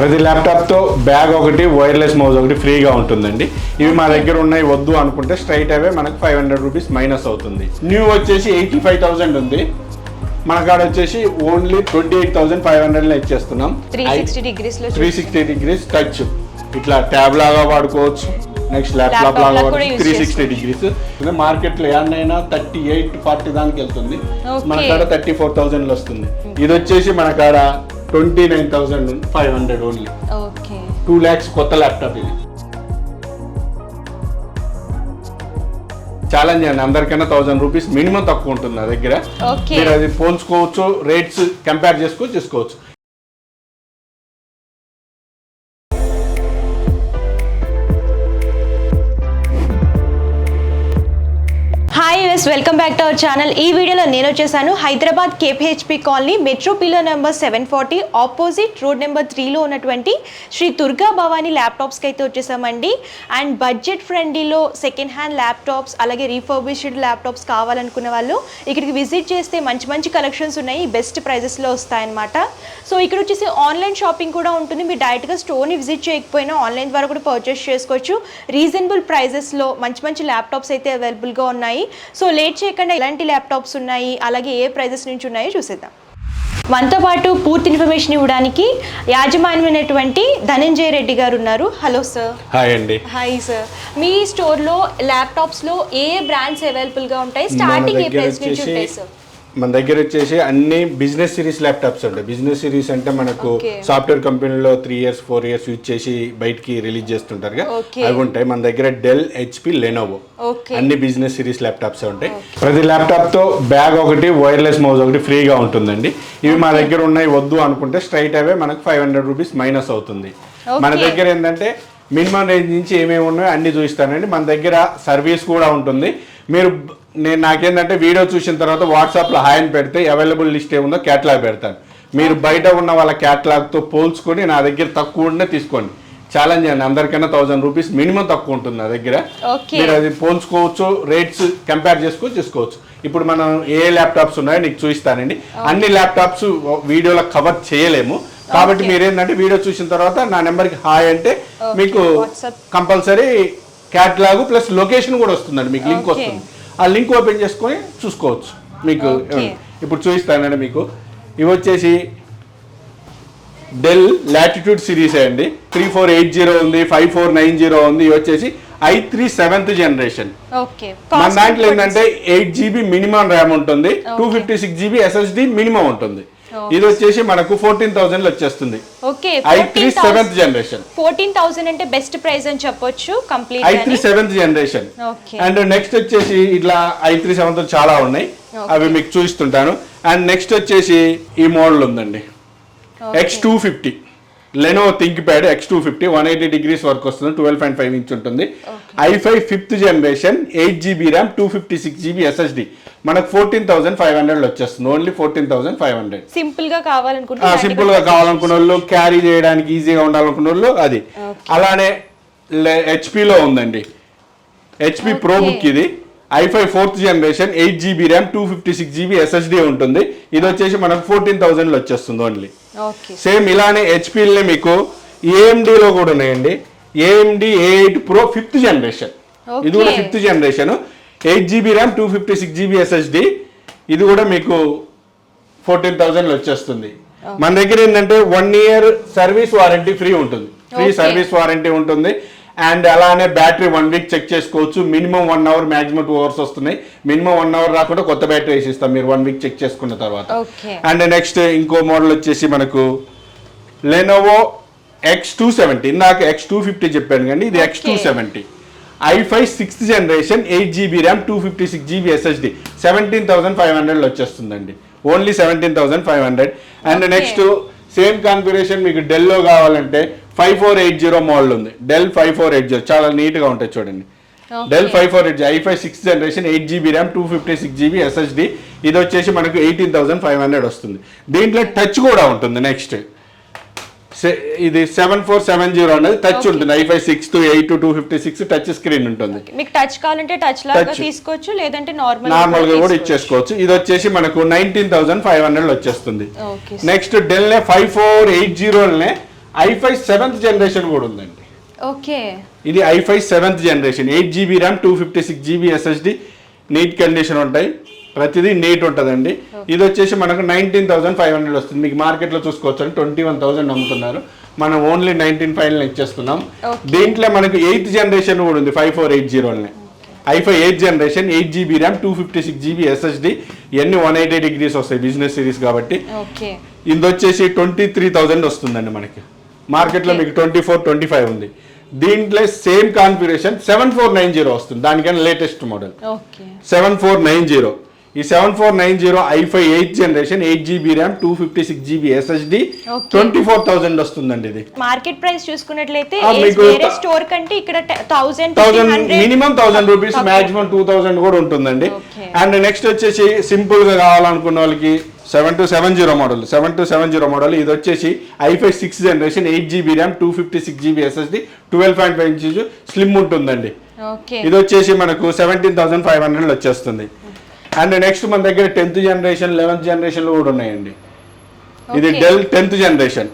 ప్రతి ల్యాప్టాప్తో బ్యాగ్ ఒకటి wireless mouse ఒకటి ఫ్రీగా ఉంటుందండి. ఇవి మా దగ్గర ఉన్నాయి వద్దు అనుకుంటే స్ట్రైట్ అవే మనకు 500 రూపీస్ మైనస్ అవుతుంది. న్యూ వచ్చేసి 85,000 ఉంది, మన కాడ వచ్చేసి ఓన్లీ 28,500 ఇచ్చేస్తున్నాం. 360 డిగ్రీస్ టచ్, ఇట్లా ట్యాబ్ లాగా వాడుకోవచ్చు, నెక్స్ట్ ల్యాప్టాప్ లాగా 360 డిగ్రీస్. మార్కెట్లో ఏమైనా 38-40 దానికి వెళ్తుంది, మన కాడ 34,000 వస్తుంది. ఇది వచ్చేసి మన కాడ 29,500 ఓన్లీ. 2 lakhs కొత్త ల్యాప్టాప్ ఇది. ఛాలెంజ్ అండి, అందరికైనా 1000 రూపీస్ మినిమం తక్కువ ఉంటుంది నా దగ్గర. మీరు అది పోల్చుకోవచ్చు, రేట్స్ కంపేర్ చేసుకోవచ్చు. Welcome back to our channel. ఈ వీడియోలో నేను వచ్చేసాను Hyderabad KPHB colony metro pillar number 740 opposite road number 3లో ఉన్నటువంటి శ్రీ దుర్గా భవాని ల్యాప్టాప్స్కి అయితే వచ్చేసామండి. అండ్ బడ్జెట్ ఫ్రెండ్లీలో సెకండ్ హ్యాండ్ ల్యాప్టాప్స్ అలాగే రీఫర్బిష్డ్ ల్యాప్టాప్స్ కావాలనుకున్న వాళ్ళు ఇక్కడికి విజిట్ చేస్తే మంచి కలెక్షన్స్ ఉన్నాయి, బెస్ట్ ప్రైజెస్లో వస్తాయన్నమాట. సో ఇక్కడ వచ్చేసి ఆన్లైన్ షాపింగ్ కూడా ఉంటుంది, మీరు డైరెక్ట్గా స్టోర్ని విజిట్ చేయకపోయినా ఆన్లైన్ ద్వారా కూడా పర్చేస్ చేసుకోవచ్చు. రీజనబుల్ ప్రైజెస్లో మంచి ల్యాప్టాప్స్ అయితే అవైలబుల్గా ఉన్నాయి. సో లేట్ చేయకుండా ఎలాంటి ల్యాప్టాప్స్ ఉన్నాయి, అలాగే ఏ ప్రైజెస్ నుంచి ఉన్నాయో చూసేద్దాం. మనతో పాటు పూర్తి ఇన్ఫర్మేషన్ ఇవ్వడానికి యాజమాన్యమైనటువంటి ధనంజయ రెడ్డి గారు ఉన్నారు. Hello sir. హాయ్ అండి. Hi sir. మీ స్టోర్లో ల్యాప్టాప్స్లో ఏ బ్రాండ్స్ అవైలబుల్గా ఉంటాయి, స్టార్టింగ్ ఏ ప్రైస్ నుంచి ఉంటాయి సార్? మన దగ్గర వచ్చేసి అన్ని బిజినెస్ సిరీస్ ల్యాప్టాప్స్ ఉంటాయి. బిజినెస్ సిరీస్ అంటే మనకు సాఫ్ట్వేర్ కంపెనీలో 3 years 4 years యూజ్ చేసి బయటికి రిలీజ్ చేస్తుంటారు, అవి ఉంటాయి. మన దగ్గర డెల్, HP, లెనోవో అన్ని బిజినెస్ సిరీస్ ల్యాప్టాప్స్ ఉంటాయి. ప్రతి ల్యాప్టాప్తో బ్యాగ్ ఒకటి వైర్లెస్ మౌస్ ఒకటి ఫ్రీగా ఉంటుందండి. ఇవి మా దగ్గర ఉన్నాయి వద్దు అనుకుంటే స్ట్రైట్ అవే మనకు 500 రూపీస్ మైనస్ అవుతుంది. మన దగ్గర ఏంటంటే మినిమం రేంజ్ నుంచి ఏమేమి ఉన్నాయో అన్ని చూపిస్తానండి. మన దగ్గర సర్వీస్ కూడా ఉంటుంది. మీరు నాకేంటంటే వీడియో చూసిన తర్వాత వాట్సాప్లో హాయ్ అని పెడితే అవైలబుల్ లిస్ట్ ఏముందో క్యాటలాగ్ పెడతాను. మీరు బయట ఉన్న వాళ్ళ క్యాటలాగ్తో పోల్చుకొని నా దగ్గర తక్కువ ఉండే తీసుకోండి. ఛాలెంజ్ అండి, అందరికైనా 1000 రూపీస్ మినిమం తక్కువ ఉంటుంది నా దగ్గర. మీరు అది పోల్చుకోవచ్చు, రేట్స్ కంపేర్ చేసుకోవచ్చు. ఇప్పుడు మనం ఏ ల్యాప్టాప్స్ ఉన్నాయో నీకు చూపిస్తానండి. అన్ని ల్యాప్టాప్స్ వీడియోలో కవర్ చేయలేము కాబట్టి మీరేంటంటే వీడియో చూసిన తర్వాత నా నెంబర్కి హాయ్ అంటే మీకు కంపల్సరీ క్యాటలాగ్ ప్లస్ లొకేషన్ కూడా వస్తుందండి, మీకు లింక్ వస్తుంది. ఆ లింక్ ఓపెన్ చేసుకొని చూసుకోవచ్చు. మీకు ఇప్పుడు చూపిస్తానండి. మీకు ఇవి వచ్చేసి డెల్ లాటిట్యూడ్ సిరీస్ అండి. 3480 ఉంది, 5490 ఉంది. ఇవి వచ్చేసి i3 7th జనరేషన్. మన దాంట్లో ఏంటంటే 8 GB మినిమం ర్యామ్ ఉంటుంది, 256 GB SSD మినిమం ఉంటుంది. ఇది వచ్చేసి మనకు 14,000 వచ్చేస్తుంది. i3 7th generation. 14,000 అంటే బెస్ట్ ప్రైస్ అని చెప్పొచ్చు. Complete i3 7th generation. And next వచ్చేసి ఇట్లా i3 7th చాలా ఉన్నాయి, అవి మీకు చూపిస్తుంటాను. అండ్ నెక్స్ట్ వచ్చేసి ఈ మోడల్ ఉందండి, X250 Lenovo think pad X250 180 degrees వరకు వస్తుంది, 12.5 inch ఉంటుంది. i5 5th generation, 8 GB RAM, 256 GB SSD. మనకు 14,500 వచ్చేస్తుంది, ఓన్లీ 14,500. సింపుల్ గా కావాలనుకున్న వాళ్ళు, క్యారీ చేయడానికి ఈజీగా ఉండాలనుకున్న వాళ్ళు అది. అలానే హెచ్పిలో ఉందండి, HP ప్రో బుక్. ఇది i5 4th generation, 8 GB RAM, 256 GB SSD ఉంటుంది. ఇది వచ్చేసి మనకు 14,000 వచ్చేస్తుంది ఓన్లీ. సేమ్ ఇలానే హెచ్పిలో మీకు AMDలో కూడా ఉన్నాయండి. AMD A8 Pro 5th generation, ఇది కూడా 5th generation, 8 GB RAM, 256 GB SSD. ఇది కూడా మీకు 14,000 వచ్చేస్తుంది. మన దగ్గర ఏంటంటే 1 year సర్వీస్ వారంటీ ఫ్రీ ఉంటుంది, సర్వీస్ వారంటీ ఉంటుంది. అండ్ అలానే బ్యాటరీ 1 week చెక్ చేసుకోవచ్చు. మినిమం 1 hour, మ్యాక్సిమం 2 hours వస్తున్నాయి. మినిమం 1 hour రాకుండా కొత్త బ్యాటరీ వేసి ఇస్తాం మీరు 1 week చెక్ చేసుకున్న తర్వాత. అండ్ నెక్స్ట్ ఇంకో మోడల్ వచ్చేసి మనకు లెనోవో X270. ఇందాక X250 చెప్పాను కానీ ఇది X270. i5 6th generation, 8 GB RAM, 256 GB SSD, 17,500 వచ్చేస్తుందండి, only 17,500. And next same configuration మీకు డెల్లో కావాలంటే 5480 మోడల్ ఉంది. డెల్ 5480 చాలా నీట్గా ఉంటాయి చూడండి. Dell 5480 i5 6th generation, 8 GB RAM, 256 GB SSD. ఇది వచ్చేసి మనకు 18,500 వస్తుంది. దీంట్లో టచ్ కూడా ఉంటుంది. నెక్స్ట్ ఇది 7470 అనేది టచ్ ఉంటుంది. i5 6 to 8 to 256 touch screen ఉంటుంది. మీకు టచ్ కావాలంటే టచ్ లాగా తీసుకోవచ్చు, లేదంటే నార్మల్ గా కూడా ఇచ్చేసుకోవచ్చు. ఇది వచ్చేసి మనకు 19,500 వచ్చేస్తుంది. Next del 5480 i5 7th generation కూడా ఉందండి. ఓకే, ఇది i5 7th generation 8GB RAM 256GB SSD neat condition ఉంటాయి, ప్రతిదీ నీట్ ఉంటుందండి. ఇది వచ్చేసి మనకు 19,500 వస్తుంది. మీకు మార్కెట్లో చూసుకోవచ్చు 21,000 అమ్ముతున్నారు, మనం ఓన్లీ 19,500 ఇచ్చేస్తున్నాం. దీంట్లో మనకు 8th జనరేషన్ కూడా ఉంది 5480 i5 8th generation 8GB RAM 256GB SSD ఇవన్నీ 180 degrees వస్తాయి బిజినెస్ సిరీస్ కాబట్టి. ఇది వచ్చేసి 23,000 వస్తుందండి మనకి, మార్కెట్లో మీకు 24-25 ఉంది. దీంట్లో సేమ్ కాన్ఫిగరేషన్ 7490 వస్తుంది, దానికన్నా లేటెస్ట్ మోడల్ 7490. ఈ 7490 i5 8th generation 8GB RAM 256GB SSD 24,000 వస్తుందండి. ఇది మార్కెట్ ప్రైస్ చూసుకున్నట్లయితే వేరే స్టోర్ కంటే ఇక్కడ 1000 మినిమం 1000 రూపీస్, మాక్సిమం 2000 కూడా ఉంటుందండి. అండ్ నెక్స్ట్ వచ్చేసి సింపుల్ గా కావాలనుకున్న వాళ్ళకి 7270 మోడల్ 7270 మోడల్ ఇది వచ్చేసి i5 6th generation 8GB RAM 256GB SSD 12.5 inches slim ఉంటుందండి. ఇది వచ్చేసి మనకు 17,500 వచ్చేస్తుంది. అండ్ నెక్స్ట్ మన దగ్గర 10th జనరేషన్ 11th జనరేషన్లో కూడా ఉన్నాయండి. ఇది Dell 10th generation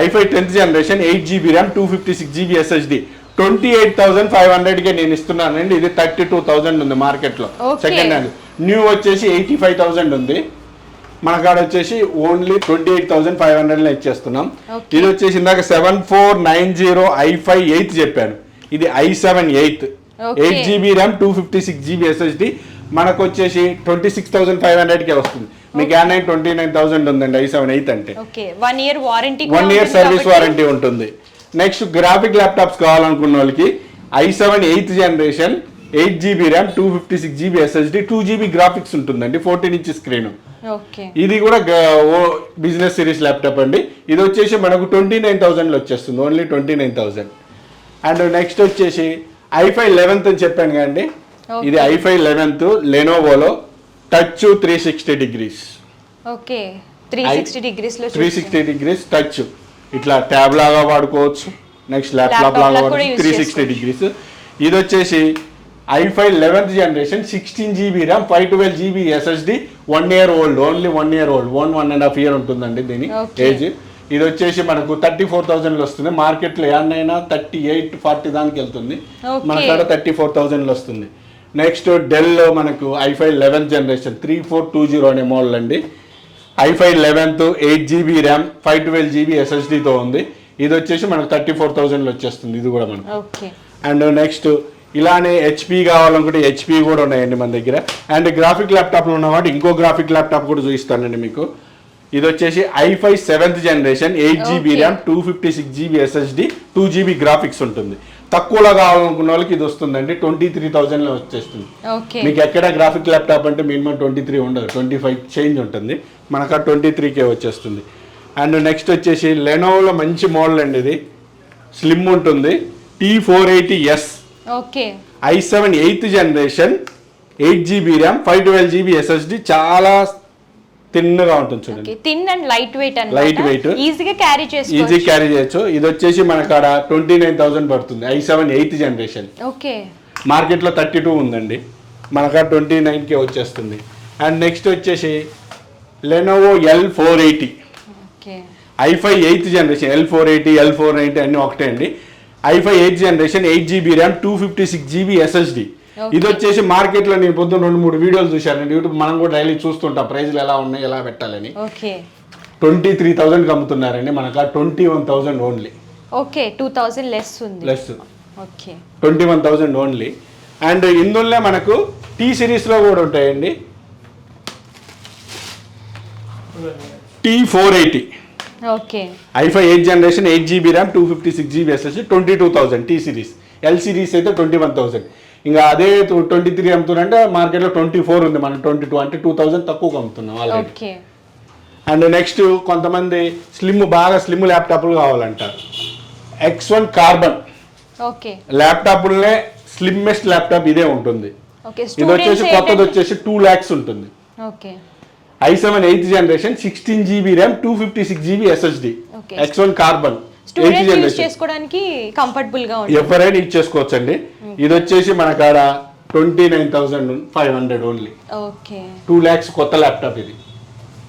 i5 10th generation 8GB RAM 256GB SSD 28,500కే నేను ఇస్తున్నానండి. ఇది 32,000 ఉంది మార్కెట్లో సెకండ్ హ్యాండ్. న్యూ వచ్చేసి 85,000 ఉంది, మన కాడ వచ్చేసి ఓన్లీ 28,500 ఇచ్చేస్తున్నాం. ఇది వచ్చేసి ఇందాక 7490 i5 8th చెప్పాను, ఇది i7 8th 8GB RAM 256GB SSD మనకు వచ్చేసి 26,500కే వస్తుంది. మీకు A9 29,000 ఉందండి i7 8th అంటే. 1 year warranty, 1 year service warranty ఉంటుంది. నెక్స్ట్ గ్రాఫిక్ ల్యాప్టాప్స్ కావాలనుకున్న వాళ్ళకి i7 8th generation 8GB RAM 256GB SSD 2GB graphics ఉంటుందండి, 14 ఇంచ్ స్క్రీన్. ఇది కూడా బిజినెస్ సిరీస్ ల్యాప్టాప్ అండి. ఇది వచ్చేసి మనకు 29,000 వచ్చేస్తుంది, ఓన్లీ 29,000. అండ్ నెక్స్ట్ వచ్చేసి i5 11th అని చెప్పాను కదండి, ఇది i5 11th లెనోవోలో టచ్ 360 degrees. 360 degrees టచ్, ఇట్లా ట్యాబ్ లాగా వాడుకోవచ్చు, నెక్స్ట్ ల్యాప్టాప్ లాగా వాడుకోవచ్చు, 360 degrees. ఇది వచ్చేసి i5 11th generation 16GB RAM 512GB SSD 1 year old, only 1 year old, 1.5 year ఉంటుందండి దీని ఏజ్. ఇది వచ్చేసి మనకు 34,000 వస్తుంది, మార్కెట్లో ఏమైనా 38-40 దానికి వెళ్తుంది, మన కాడ 34,000 వస్తుంది. నెక్స్ట్ డెల్ మనకు i5 11th జనరేషన్ 3420 అనే మోడల్ అండి. i5 11th 8GB RAM 512GB SSDతో ఉంది. ఇది వచ్చేసి మనకు 34,000 వచ్చేస్తుంది, ఇది కూడా మనకు. అండ్ నెక్స్ట్ ఇలానే హెచ్పి కావాలనుకుంటే హెచ్పి కూడా ఉన్నాయండి మన దగ్గర. అండ్ గ్రాఫిక్ ల్యాప్టాప్లో ఉన్నవాటి ఇంకో గ్రాఫిక్ ల్యాప్టాప్ కూడా చూపిస్తానండి మీకు. ఇది వచ్చేసి i5 7th generation 8GB RAM 256GB SSD 2GB graphics ఉంటుంది. తక్కువలో కావాలనుకున్న వాళ్ళకి ఇది వస్తుందండి, 23,000లో వచ్చేస్తుంది. మీకు ఎక్కడ గ్రాఫిక్ ల్యాప్టాప్ అంటే మినిమం 23 ఉండదు, 25 చేంజ్ ఉంటుంది, మనకు 23K వచ్చేస్తుంది. అండ్ నెక్స్ట్ వచ్చేసి లెనోవోలో మంచి మోడల్ అండి, ఇది స్లిమ్ ఉంటుంది, T480S i7 8th generation 8GB RAM 512GB SSD చాలా తిన్నగా ఉంటుంది చూడండి, thin and light weight, easy carry చేయొచ్చు. ఇది వచ్చేసి మన కాడ 29,000 పడుతుంది, i7 8th జనరేషన్. మార్కెట్లో 32 ఉందండి, మన కాడ 29K వచ్చేస్తుంది. అండ్ నెక్స్ట్ వచ్చేసి Lenovo L480 i5 8th generation L480 L490 అన్ని ఒకటే అండి. i5 8th generation 8GB RAM 256GB SSD. ఇది వచ్చేసి మార్కెట్ లో నేను పొద్దున్న 2-3 వీడియోలు చూశాను యూట్యూబ్, మనం కూడా డైలీ చూస్తుంటాం ప్రైజ్లు ఎలా ఉన్నాయి ఎలా పెట్టాలని. 23,000 అమ్ముతున్నారండి, మనకు 21,000 ఓన్లీ. 2,000 less 21,000 only. అండ్ ఇందులో మనకు టీ సిరీస్ లో కూడా ఉంటాయండి, T480 i5 8th generation 8GB RAM 256GB SSD 22,000 T series. L series అయితే 21,000. ఇంకా అదే 23 అమ్ముతున్నారంటే మార్కెట్లో 24 ఉంది, మనం 22 అంటే 2,000 తక్కువ అమ్ముతున్నాం ఆల్రెడీ. అండ్ నెక్స్ట్ కొంతమంది బాగా స్లిమ్ ల్యాప్టాప్లు కావాలంటారు, X1 కార్బన్ ల్యాప్టాప్లే స్లిమ్మెస్ట్ ల్యాప్టాప్ ఇదే ఉంటుంది. ఇది వచ్చేసి కొత్తది వచ్చేసి 2 lakhs ఉంటుంది. i7 8th generation 16GB RAM 256GB SSD X1 carbon 8th generation, ఎవరైనా ఇచ్చేసుకోవచ్చు అండి. ఇది వచ్చేసి మన కాడ 29,500 ఓన్లీ, 2 lakhs కొత్త ల్యాప్టాప్ ఇది.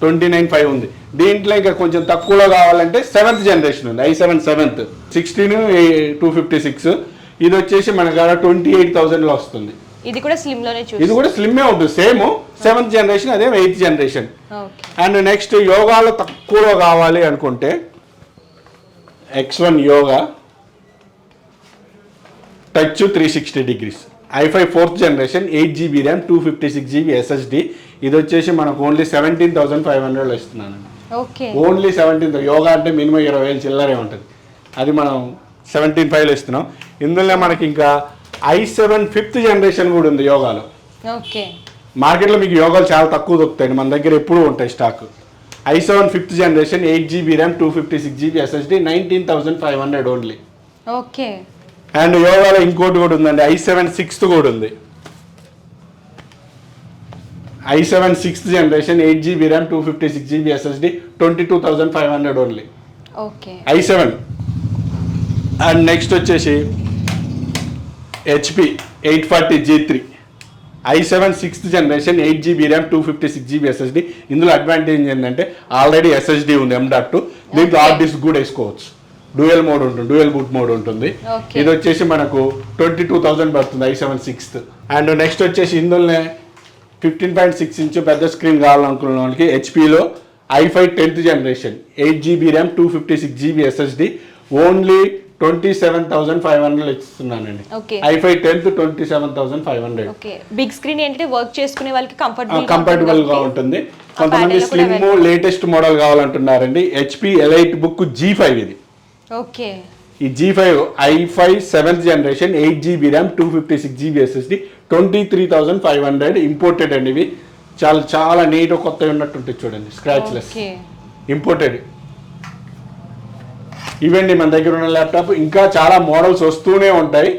29.5 ఉంది. దీంట్లో ఇంకా కొంచెం తక్కువలో కావాలంటే 7th జనరేషన్ ఉంది, i7 7th 16 256. ఇది వచ్చేసి మన కాడ 28,000లో వస్తుంది. ఇది కూడా స్లిమ్ లోనే ఇది కూడా స్లిమ్మే ఉంటుంది, సేమ్ 7th జనరేషన్, అదే 8th జనరేషన్. అండ్ నెక్స్ట్ యోగాలో తక్కువలో కావాలి అనుకుంటే X1 yoga touch 360 degrees, i5 4th generation, 8GB RAM, 256GB SSD. ఇది వచ్చేసి మనకు ఓన్లీ 17,500లో ఇస్తున్నాను. ఓన్లీ 17,000. యోగా అంటే మినిమం 20,000 చిల్లరే ఉంటుంది, అది మనం 17,500లో ఇస్తున్నాం. ఇందులో మనకి ఇంకా i7 5th జనరేషన్ కూడా ఉంది యోగాలో. మార్కెట్లో మీకు యోగాలు చాలా తక్కువ దొరుకుతాయి, మన దగ్గర ఎప్పుడూ ఉంటాయి stock. i7 5th generation, 8GB RAM, 256GB SSD, 19,500 only. And యోగాలో ఇంకోటి కూడా ఉందండి, i7 6th కూడా ఉంది. i7 6th generation, 8GB RAM, 256GB SSD, 22,500 only. i7. And next వచ్చేసి HP 840G3, i7 6th generation, 8GB RAM, 256GB SSD. ఇందులో advantage ఏంటంటే already SSD ఉంది M.2, దీంట్లో హార్డ్ డిస్క్ కూడా వేసుకోవచ్చు. డ్యూయల్ మోడ్ ఉంటుంది, డ్యూయల్ బూట్ మోడ్ ఉంటుంది. ఇది వచ్చేసి మనకు 22,000 పడుతుంది i7 6th. అండ్ నెక్స్ట్ వచ్చేసి ఇందులోనే 15.6 ఇంచ్ పెద్ద స్క్రీన్ కావాలనుకున్న వాళ్ళకి హెచ్పిలో i5 10th generation, 8GB RAM, 256GB SSD, only 27,500 ఇస్తున్నానండి. i5 10th 27,500. బిగ్ స్క్రీన్ ఏంటంటే వర్క్ చేసుకునే వాళ్ళకి కంఫర్టబుల్ గా ఉంటుంది. కొంతమంది స్లిమ్ లేటెస్ట్ మోడల్ కావాలంటున్నారండి. HP ఎలైట్ బుక్ G5 ఇది. ఈ G5 i5 7th generation, 8GB RAM, 256GB SSD, 23,500 imported అండి. ఇవి చాలా చాలా నీట్ కొత్తగా ఉన్నట్టుంటుంది చూడండి, స్క్రాచ్లెస్ ఇంపోర్టెడ్. ఇవండి మన దగ్గర ఉన్న ల్యాప్టాప్. ఇంకా చాలా మోడల్స్ వస్తూనే ఉంటాయి.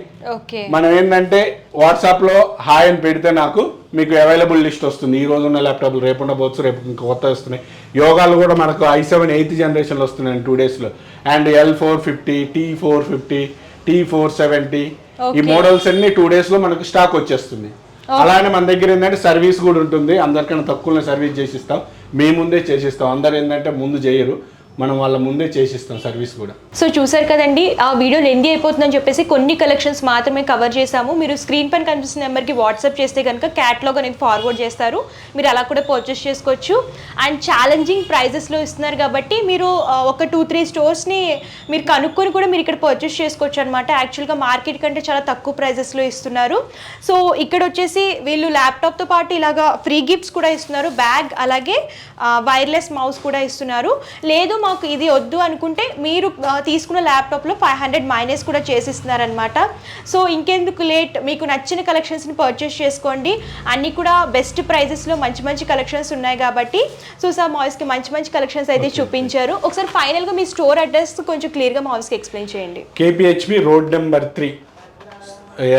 మనం ఏంటంటే వాట్సాప్లో హాయ్ అని పెడితే నాకు మీకు అవైలబుల్ లిస్ట్ వస్తుంది. ఈ రోజు ఉన్న ల్యాప్టాప్లు రేపు ఉండబోచ్చు, రేపు ఇంకా కొత్త వస్తున్నాయి. యోగాలు కూడా మనకు i7 8th జనరేషన్లో వస్తున్నాయి 2 daysలో. అండ్ L450, T450, T470 ఈ మోడల్స్ అన్ని 2 daysలో మనకు స్టాక్ వచ్చేస్తుంది. అలానే మన దగ్గర ఏంటంటే సర్వీస్ కూడా ఉంటుంది. అందరికన్నా తక్కువనే సర్వీస్ చేసిస్తాం, మీ ముందే చేసిస్తాం. అందరు ఏంటంటే ముందు చేయరు, మనం వాళ్ళ ముందే చేసిస్తాం సర్వీస్ కూడా. సో చూసారు కదండి, ఆ వీడియో లెందీ అయిపోతుందని చెప్పేసి కొన్ని కలెక్షన్స్ మాత్రమే కవర్ చేసాము. మీరు స్క్రీన్ పైన కనిపిస్తున్న నెంబర్కి వాట్సాప్ చేస్తే కనుక క్యాటలాగ్ అనేది ఫార్వర్డ్ చేస్తారు, మీరు అలా కూడా పర్చేస్ చేసుకోవచ్చు. అండ్ ఛాలెంజింగ్ ప్రైజెస్లో ఇస్తున్నారు కాబట్టి మీరు ఒక 2-3 స్టోర్స్ని మీరు కనుక్కొని కూడా మీరు ఇక్కడ పర్చేస్ చేసుకోవచ్చు అనమాట. యాక్చువల్గా మార్కెట్ కంటే చాలా తక్కువ ప్రైజెస్లో ఇస్తున్నారు. సో ఇక్కడ వచ్చేసి వీళ్ళు ల్యాప్టాప్తో పాటు ఇలాగా ఫ్రీ గిఫ్ట్స్ కూడా ఇస్తున్నారు, బ్యాగ్ అలాగే వైర్లెస్ మౌస్ కూడా ఇస్తున్నారు. లేదు మాకు ఇది వద్దు అనుకుంటే మీరు తీసుకున్న ల్యాప్టాప్లో 500 మైనస్ కూడా చేసిస్తున్నారనమాట. సో ఇంకెందుకు లేట్, మీకు నచ్చిన కలెక్షన్స్ని పర్చేస్ చేసుకోండి. అన్నీ కూడా బెస్ట్ ప్రైజెస్లో మంచి మంచి కలెక్షన్స్ ఉన్నాయి కాబట్టి సుసా మాల్స్కి మంచి మంచి కలెక్షన్స్ అయితే చూపించారు. ఒకసారి ఫైనల్గా మీ స్టోర్ అడ్రస్ కొంచెం క్లియర్గా మాల్స్కి ఎక్స్ప్లెయిన్ చేయండి. KPHB road number 3,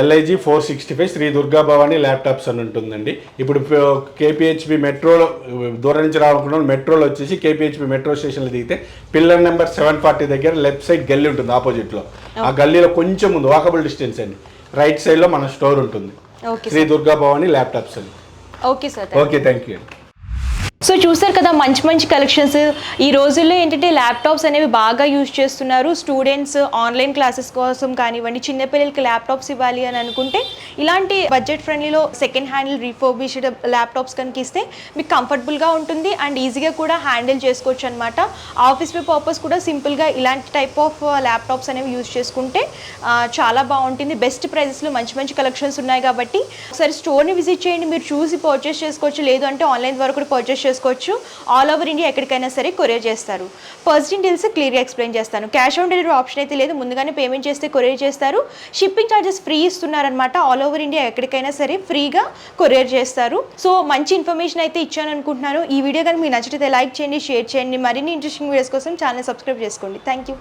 LIG 465 Shri Durga Bhavani laptops అని ఉంటుందండి. ఇప్పుడు KPHB మెట్రోలో దూరం నుంచి రావాలనుకున్న మెట్రోలో వచ్చేసి KPHB మెట్రో స్టేషన్లో దిగితే పిల్లర్ నెంబర్ 740 దగ్గర లెఫ్ట్ సైడ్ గల్లీ ఉంటుంది, ఆపోజిట్లో. ఆ గల్లీలో కొంచెం ముందు వాకబుల్ డిస్టెన్స్ అండి, రైట్ సైడ్లో మన స్టోర్ ఉంటుంది, శ్రీ దుర్గా భవాని ల్యాప్టాప్స్ అని. Okay sir, okay, thank you. So చూసారు కదా మంచి మంచి కలెక్షన్స్. ఈ రోజుల్లో ఏంటంటే ల్యాప్టాప్స్ అనేవి బాగా యూజ్ చేస్తున్నారు. స్టూడెంట్స్ ఆన్లైన్ క్లాసెస్ కోసం కానివ్వండి, చిన్నపిల్లలకి ల్యాప్టాప్స్ ఇవ్వాలి అని అనుకుంటే ఇలాంటి బడ్జెట్ ఫ్రెండ్లీలో సెకండ్ హ్యాండ్ రీఫర్బిష్డ్ ల్యాప్టాప్స్ కనుక ఇస్తే మీకు కంఫర్టబుల్గా ఉంటుంది అండ్ ఈజీగా కూడా హ్యాండిల్ చేసుకోవచ్చు అనమాట. ఆఫీస్ పర్పస్ కూడా సింపుల్గా ఇలాంటి టైప్ ఆఫ్ ల్యాప్టాప్స్ అనేవి యూజ్ చేసుకుంటే చాలా బాగుంటుంది. బెస్ట్ ప్రైజెస్లో మంచి మంచి కలెక్షన్స్ ఉన్నాయి కాబట్టి ఒకసారి స్టోర్ని విజిట్ చేయండి, మీరు చూసి పర్చేస్ చేసుకోవచ్చు. లేదు అంటే ఆన్లైన్ ద్వారా కూడా పర్చేస్ చేసుకోవచ్చు. ఆల్ ఓవర్ ఇండియా ఎక్కడికైనా సరే కొరియర్ చేస్తారు. పర్సనల్ డీల్స్ క్లియర్గా ఎక్స్ప్లెయిన్ చేస్తాను. క్యాష్ ఆన్ డెలివరీ ఆప్షన్ అయితే లేదు, ముందుగానే పేమెంట్ చేస్తే కొరియర్ చేస్తారు. షిప్పింగ్ ఛార్జెస్ ఫ్రీ ఇస్తున్నారనమాట. ఆల్ ఓవర్ ఇండియా ఎక్కడికైనా సరే ఫ్రీగా కొరియర్ చేస్తారు. సో మంచి ఇన్ఫర్మేషన్ అయితే ఇచ్చాను అనుకుంటున్నాను. ఈ వీడియో కానీ మీకు నచ్చితే లైక్ చేయండి, షేర్ చేయండి. మరిన్ని ఇంట్రెస్టింగ్ వీడియోస్ కోసం ఛానల్ సబ్స్క్రైబ్ చేసుకోండి. Thank you.